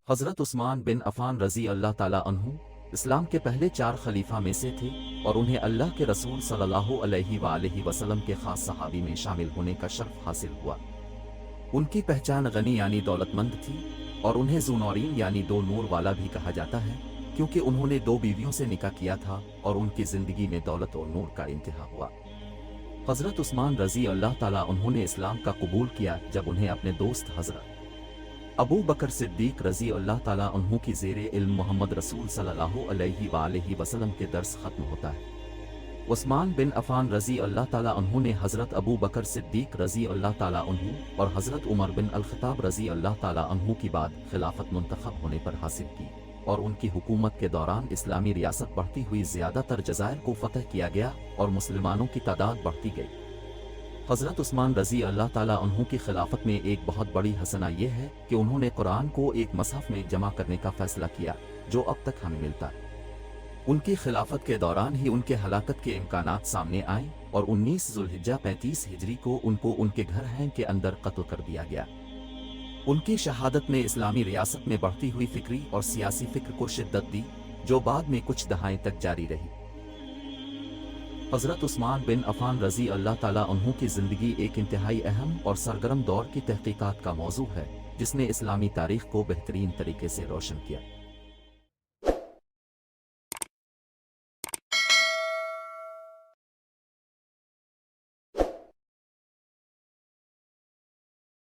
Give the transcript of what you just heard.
حضرت عثمان بن عفان رضی اللہ تعالیٰ عنہ اسلام کے پہلے 4 خلیفہ میں سے تھے اور انہیں اللہ کے رسول صلی اللہ علیہ وآلہ وسلم کے خاص صحابی میں شامل ہونے کا شرف حاصل ہوا۔ ان کی پہچان غنی یعنی دولت مند تھی اور انہیں ذو نورین یعنی 2 نور والا بھی کہا جاتا ہے، کیونکہ انہوں نے 2 بیویوں سے نکاح کیا تھا اور ان کی زندگی میں دولت اور نور کا انتہا ہوا۔ حضرت عثمان رضی اللہ تعالیٰ عنہ نے اسلام کا قبول کیا جب انہیں اپنے دوست حضرت ابو بکر صدیق رضی اللہ تعالیٰ عنہ کی زیر علم محمد رسول صلی اللہ علیہ وآلہ وسلم کے درس ختم ہوتا ہے۔ عثمان بن عفان رضی اللہ تعالیٰ عنہ نے حضرت ابو بکر صدیق رضی اللہ تعالیٰ عنہ اور حضرت عمر بن الخطاب رضی اللہ تعالیٰ عنہ کی بعد خلافت منتخب ہونے پر حاصل کی، اور ان کی حکومت کے دوران اسلامی ریاست بڑھتی ہوئی، زیادہ تر جزائر کو فتح کیا گیا اور مسلمانوں کی تعداد بڑھتی گئی۔ حضرت عثمان رضی اللہ تعالیٰ عنہ کی خلافت میں ایک بہت بڑی حسنہ یہ ہے کہ انہوں نے قرآن کو ایک مصحف میں جمع کرنے کا فیصلہ کیا جو اب تک ہمیں ملتا ہے۔ ان کی خلافت کے دوران ہی ان کے ہلاکت کے امکانات سامنے آئے اور 19 ذوالحجہ 35 ہجری کو ان کے گھر ہیں کے اندر قتل کر دیا گیا۔ ان کی شہادت نے اسلامی ریاست میں بڑھتی ہوئی فکری اور سیاسی فکر کو شدت دی، جو بعد میں کچھ دہائیں تک جاری رہی۔ حضرت عثمان بن عفان رضی اللہ تعالیٰ عنہ کی زندگی ایک انتہائی اہم اور سرگرم دور کی تحقیقات کا موضوع ہے، جس نے اسلامی تاریخ کو بہترین طریقے سے روشن کیا۔